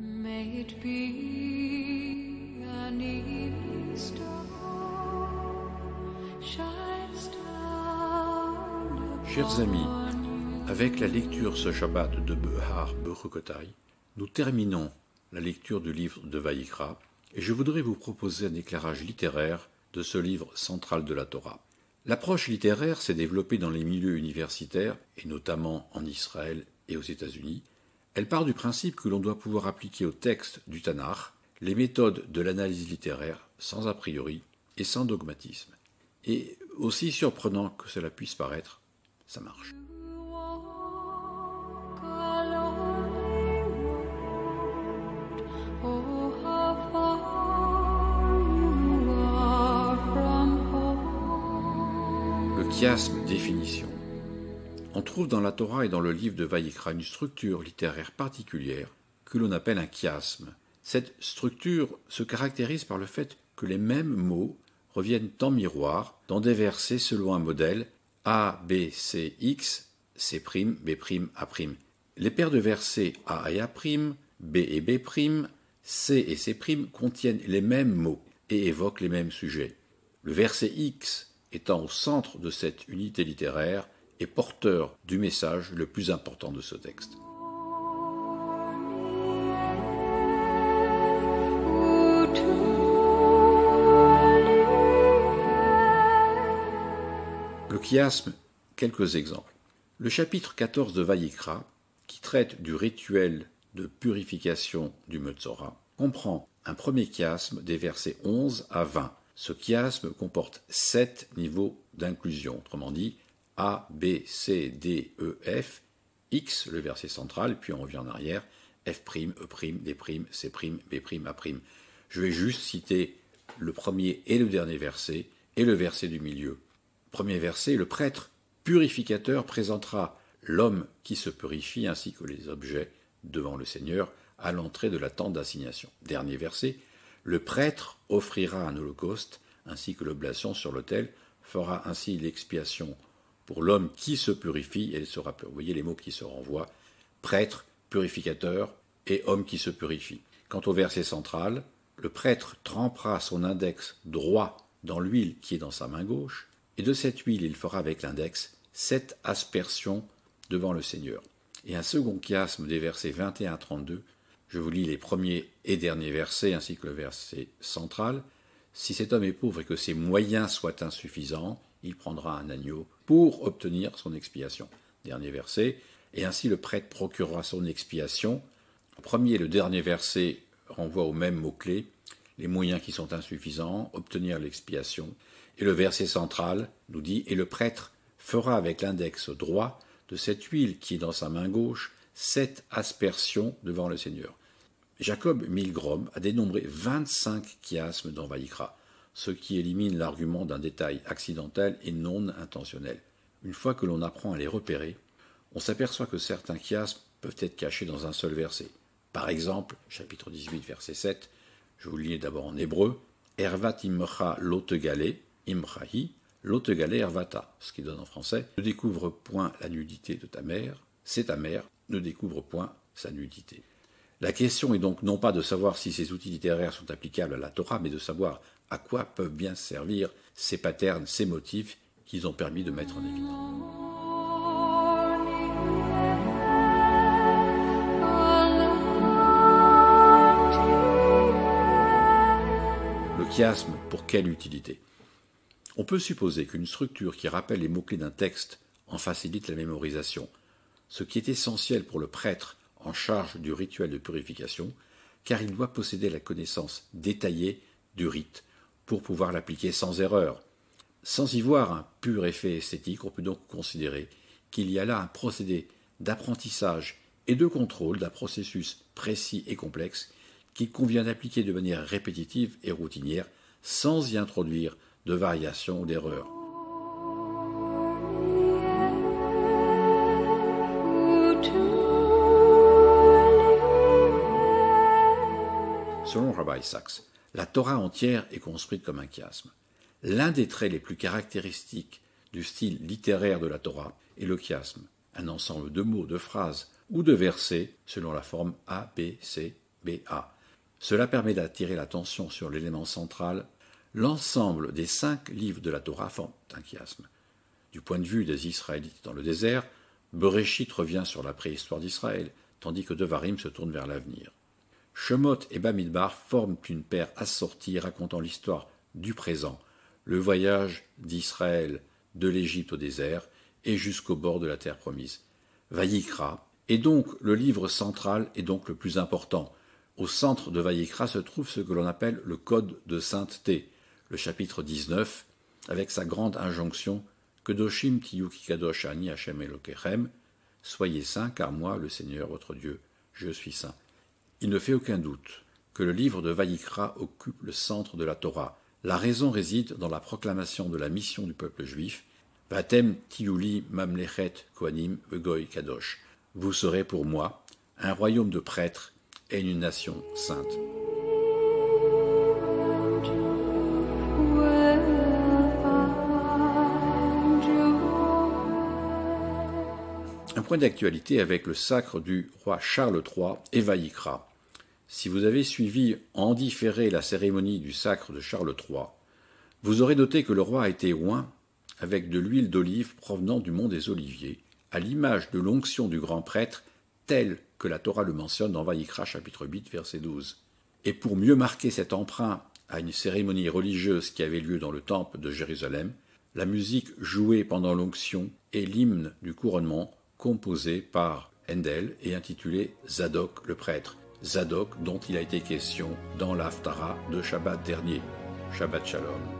May it be an evening star shines down Chers amis, upon you. avec la lecture ce Shabbat de Behar Bechukotai, nous terminons la lecture du livre de Vaïkra et je voudrais vous proposer un éclairage littéraire de ce livre central de la Torah. L'approche littéraire s'est développée dans les milieux universitaires, et notamment en Israël et aux États-Unis. Elle part du principe que l'on doit pouvoir appliquer au texte du Tanakh les méthodes de l'analyse littéraire sans a priori et sans dogmatisme. Et aussi surprenant que cela puisse paraître, ça marche. Walk a lonely road. Oh, how far you are from home. Le chiasme, définition. On trouve dans la Torah et dans le livre de Vaïkra une structure littéraire particulière que l'on appelle un chiasme. Cette structure se caractérise par le fait que les mêmes mots reviennent en miroir dans des versets selon un modèle A, B, C, X, C', B', A'. Les paires de versets A et A', B et B', C et C' contiennent les mêmes mots et évoquent les mêmes sujets. Le verset X étant au centre de cette unité littéraire et porteur du message le plus important de ce texte. Le chiasme, quelques exemples. Le chapitre 14 de Vaïkra, qui traite du rituel de purification du Metzora, comprend un premier chiasme des versets 11 à 20. Ce chiasme comporte 7 niveaux d'inclusion, autrement dit A, B, C, D, E, F, X, le verset central, puis on revient en arrière, F', E', D', C', B', A'. Je vais juste citer le premier et le dernier verset, et le verset du milieu. Premier verset, le prêtre purificateur présentera l'homme qui se purifie ainsi que les objets devant le Seigneur à l'entrée de la tente d'assignation. Dernier verset, le prêtre offrira un holocauste ainsi que l'oblation sur l'autel, fera ainsi l'expiation pour l'homme qui se purifie, et elle sera pure. Vous voyez les mots qui se renvoient, prêtre, purificateur et homme qui se purifie. Quant au verset central, le prêtre trempera son index droit dans l'huile qui est dans sa main gauche, et de cette huile il fera avec l'index 7 aspersions devant le Seigneur. Et un second chiasme des versets 21 à 32, je vous lis les premiers et derniers versets ainsi que le verset central. Si cet homme est pauvre et que ses moyens soient insuffisants, il prendra un agneau pour obtenir son expiation. Dernier verset. Et ainsi le prêtre procurera son expiation. Le premier et le dernier verset renvoient au même mot-clé, les moyens qui sont insuffisants, obtenir l'expiation. Et le verset central nous dit « Et le prêtre fera avec l'index droit de cette huile qui est dans sa main gauche 7 aspersions devant le Seigneur. » Jacob Milgrom a dénombré 25 chiasmes dans Vaïkra, ce qui élimine l'argument d'un détail accidentel et non intentionnel. Une fois que l'on apprend à les repérer, on s'aperçoit que certains chiasmes peuvent être cachés dans un seul verset. Par exemple, chapitre 18, verset 7, je vous le lis d'abord en hébreu, « Ervat imcha lotegale, imchahi, lotegale ervata », ce qui donne en français « Ne découvre point la nudité de ta mère, c'est ta mère, ne découvre point sa nudité ». La question est donc non pas de savoir si ces outils littéraires sont applicables à la Torah, mais de savoir à quoi peuvent bien servir ces patterns, ces motifs qu'ils ont permis de mettre en évidence. Le chiasme, pour quelle utilité? On peut supposer qu'une structure qui rappelle les mots-clés d'un texte en facilite la mémorisation, ce qui est essentiel pour le prêtre en charge du rituel de purification, car il doit posséder la connaissance détaillée du rite pour pouvoir l'appliquer sans erreur. Sans y voir un pur effet esthétique, on peut donc considérer qu'il y a là un procédé d'apprentissage et de contrôle d'un processus précis et complexe qu'il convient d'appliquer de manière répétitive et routinière sans y introduire de variations ou d'erreurs. Selon Rabbi Sachs, la Torah entière est construite comme un chiasme. L'un des traits les plus caractéristiques du style littéraire de la Torah est le chiasme, un ensemble de mots, de phrases ou de versets selon la forme A, B, C, B.A. Cela permet d'attirer l'attention sur l'élément central. L'ensemble des 5 livres de la Torah forment un chiasme. Du point de vue des Israélites dans le désert, Bereshit revient sur la préhistoire d'Israël, tandis que Devarim se tourne vers l'avenir. Shemot et Bamidbar forment une paire assortie racontant l'histoire du présent, le voyage d'Israël de l'Égypte au désert et jusqu'au bord de la terre promise. Vayikra est donc le livre central et donc le plus important. Au centre de Vayikra se trouve ce que l'on appelle le code de sainteté, le chapitre 19, avec sa grande injonction « Kedoshim tiyu ki kadosh ani Hashem Elokechem » « Soyez saints, car moi, le Seigneur, votre Dieu, je suis saint ». Il ne fait aucun doute que le livre de Vayikra occupe le centre de la Torah. La raison réside dans la proclamation de la mission du peuple juif « Vatem tiyuli mamlechet kohanim vegoy kadosh » « Vous serez pour moi un royaume de prêtres et une nation sainte ». Un point d'actualité avec le sacre du roi Charles III et Vayikra. Si vous avez suivi en différé la cérémonie du sacre de Charles III, vous aurez noté que le roi a été oint avec de l'huile d'olive provenant du mont des Oliviers, à l'image de l'onction du grand prêtre, tel que la Torah le mentionne dans Vayikra chapitre 8 verset 12. Et pour mieux marquer cet emprunt à une cérémonie religieuse qui avait lieu dans le temple de Jérusalem, la musique jouée pendant l'onction est l'hymne du couronnement composé par Handel et intitulé Zadok le prêtre, Zadok dont il a été question dans l'Haftara de Shabbat dernier. Shabbat Shalom.